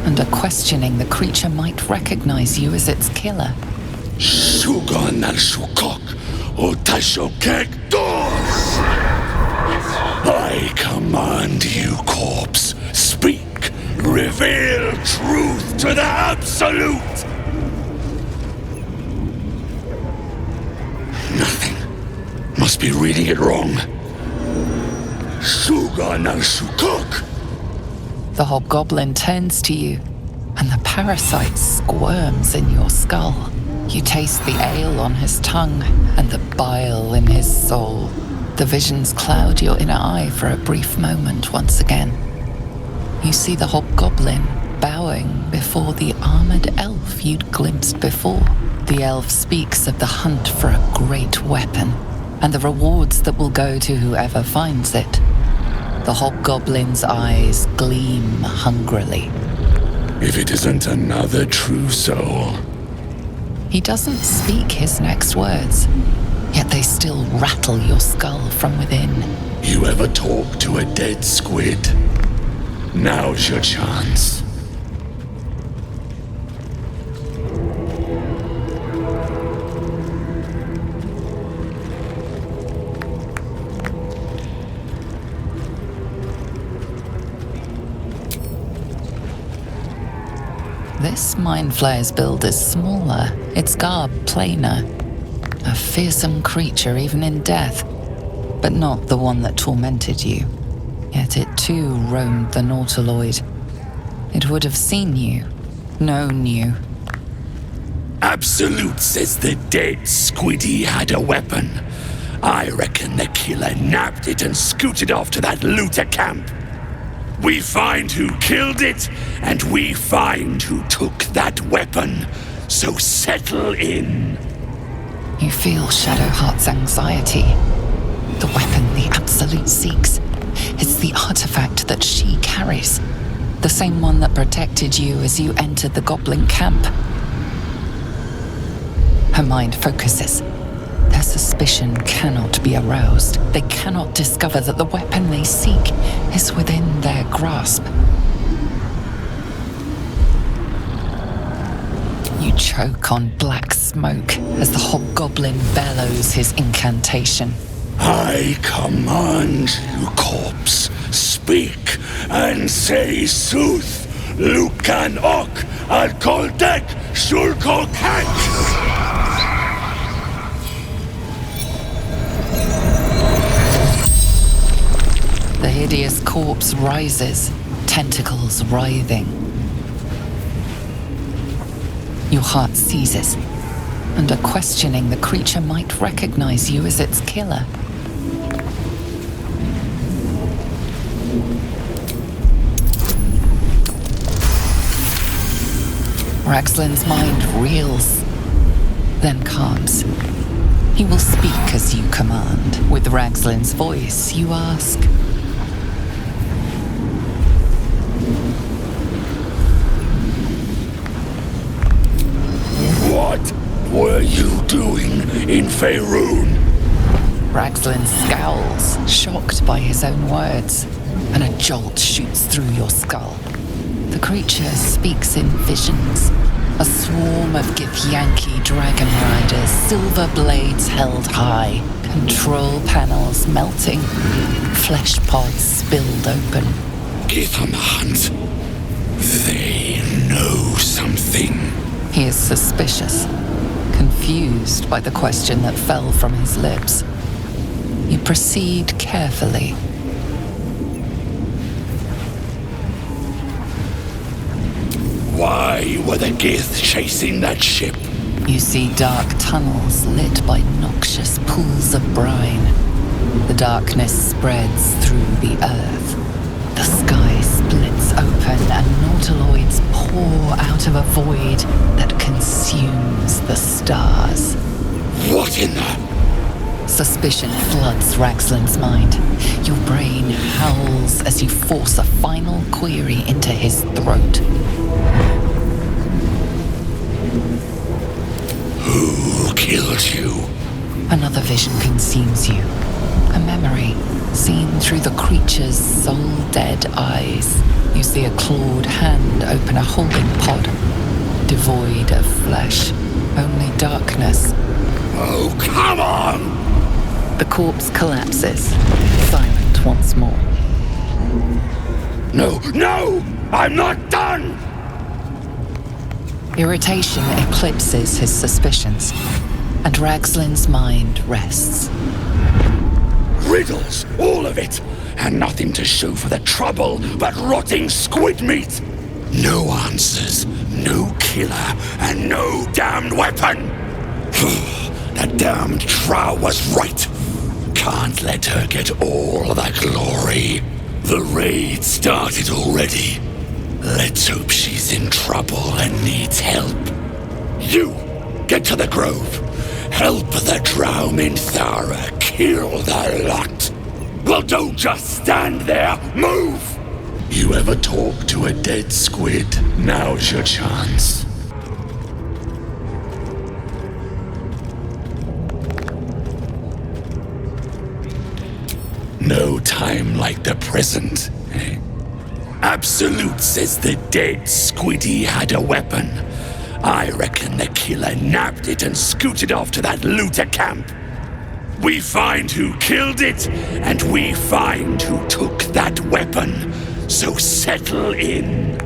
and are questioning the creature might recognize you as its killer. Shugan al Shukok, Otashokek Dos! I command you, corpse, speak, reveal truth to the absolute! Nothing. Must be reading it wrong. Shugan al Shukok! The hobgoblin turns to you, and the parasite squirms in your skull. You taste the ale on his tongue and the bile in his soul. The visions cloud your inner eye for a brief moment once again. You see the hobgoblin bowing before the armored elf you'd glimpsed before. The elf speaks of the hunt for a great weapon and the rewards that will go to whoever finds it. The hobgoblin's eyes gleam hungrily. If it isn't another true soul. He doesn't speak his next words, yet they still rattle your skull from within. You ever talk to a dead squid? Now's your chance. This Mind Flayer's build is smaller, its garb plainer. A fearsome creature even in death, but not the one that tormented you. Yet it too roamed the Nautiloid. It would have seen you, known you. Absolute says the dead squiddy had a weapon. I reckon the killer nabbed it and scooted off to that looter camp. We find who killed it, and we find who took that weapon. So settle in. You feel Shadowheart's anxiety. The weapon the Absolute seeks. It's the artefact that she carries. The same one that protected you as you entered the goblin camp. Her mind focuses. Their suspicion cannot be aroused. They cannot discover that the weapon they seek is within their grasp. You choke on black smoke as the hobgoblin bellows his incantation. I command you, corpse, speak and say sooth. Lucan ok al koldek shulkok hak. The hideous corpse rises, tentacles writhing. Your heart seizes, and are questioning the creature might recognize you as its killer. Ragzlin's mind reels, then calms. He will speak as you command. With Ragzlin's voice, you ask, What were you doing in Faerun? Ragzlin scowls, shocked by his own words, and a jolt shoots through your skull. The creature speaks in visions. A swarm of Githyanki dragon riders, silver blades held high, control panels melting, flesh pods spilled open. Gith on the hunt. They know something. He is suspicious, confused by the question that fell from his lips. You proceed carefully. Why were the Gith chasing that ship? You see dark tunnels lit by noxious pools of brine. The darkness spreads through the earth. The sky splits open and nautiloids pour out of a void that consumes the stars. What in the... Suspicion floods Ragzlin's mind. Your brain howls as you force a final query into his throat. Who killed you? Another vision consumes you. A memory, Seen through the creature's soul-dead eyes, you see a clawed hand open a holding pod, devoid of flesh, only darkness. Oh, come on! The corpse collapses, silent once more. No! I'm not done! Irritation eclipses his suspicions, and Ragzlin's mind rests. Riddles, all of it, and nothing to show for the trouble but rotting squid meat. No answers, no killer, and no damned weapon. That damned Trow was right. Can't let her get all the glory. The raid started already. Let's hope she's in trouble and needs help. You, get to the grove. Help the Drow Minthara kill the lot. Well, don't just stand there. Move! You ever talk to a dead squid? Now's your chance. No time like the present. Absolute says the dead squiddy had a weapon. I reckon the killer nabbed it and scooted off to that looter camp. We find who killed it, and we find who took that weapon. So settle in.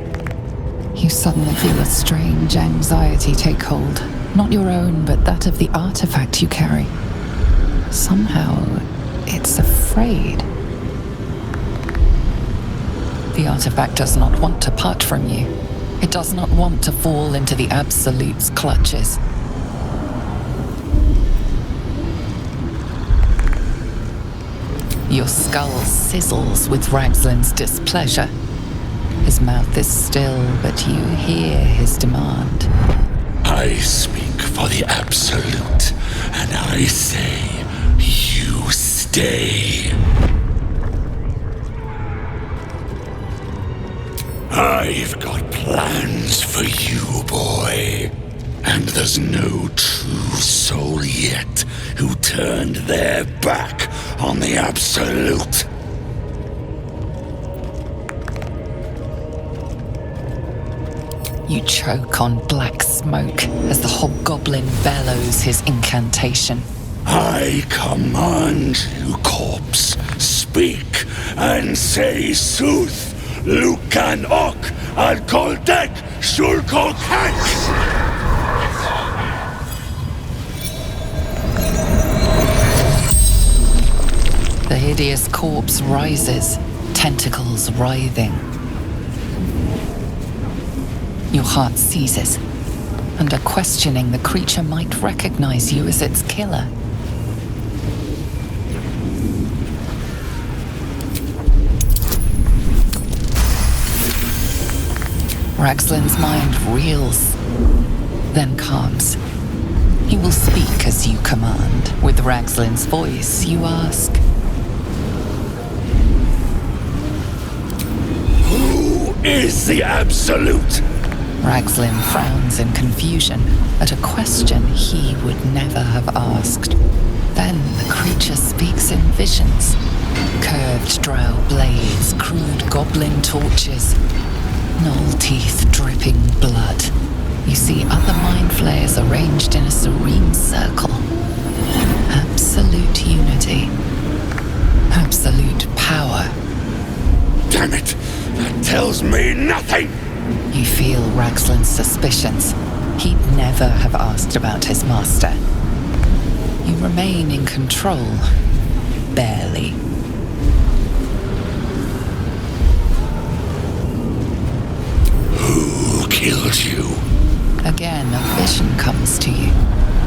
You suddenly feel a strange anxiety take hold. Not your own, but that of the artefact you carry. Somehow, it's afraid. The artifact does not want to part from you. It does not want to fall into the Absolute's clutches. Your skull sizzles with Ragzlin's displeasure. His mouth is still, but you hear his demand. I speak for the Absolute, and I say, you stay. I've got plans for you, boy. And there's no true soul yet who turned their back on the Absolute. You choke on black smoke as the hobgoblin bellows his incantation. I command you, corpse, speak and say sooth. Lucan ok al koldek shulkol kank. The hideous corpse rises, tentacles writhing. Your heart seizes. Under questioning, the creature might recognize you as its killer. Ragzlin's mind reels, then calms. He will speak as you command. With Ragzlin's voice, you ask, Who is the Absolute? Ragzlin frowns in confusion at a question he would never have asked. Then the creature speaks in visions. Curved drow blades, crude goblin torches, gnoll teeth dripping blood. You see other mind flayers arranged in a serene circle. Absolute unity. Absolute power. Damn it! That tells me nothing! You feel Ragzlin's suspicions. He'd never have asked about his master. You remain in control. Barely. Who killed you? Again, a vision comes to you.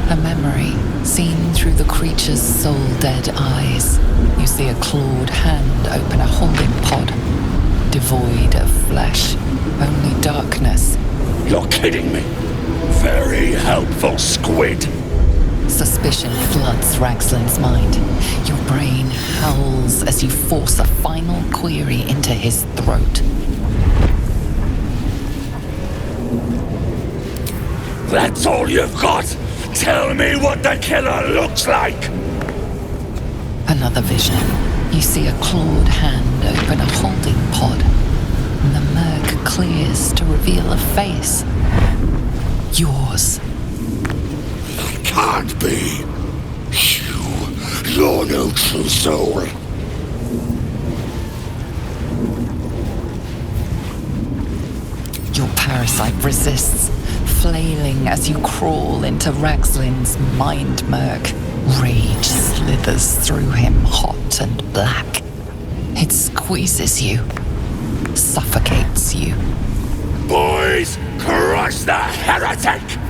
A memory, seen through the creature's soul-dead eyes. You see a clawed hand open a holding pod, devoid of flesh, only darkness. You're kidding me. Very helpful, squid. Suspicion floods Ragzlin's mind. Your brain howls as you force a final query into his throat. That's all you've got? Tell me what the killer looks like! Another vision. You see a clawed hand open a holding pod, and the murk clears to reveal a face. Yours. Can't be. You're no true soul. Your parasite resists, flailing as you crawl into Ragzlin's mind murk. Rage slithers through him, hot and black. It squeezes you, suffocates you. Boys, crush the heretic!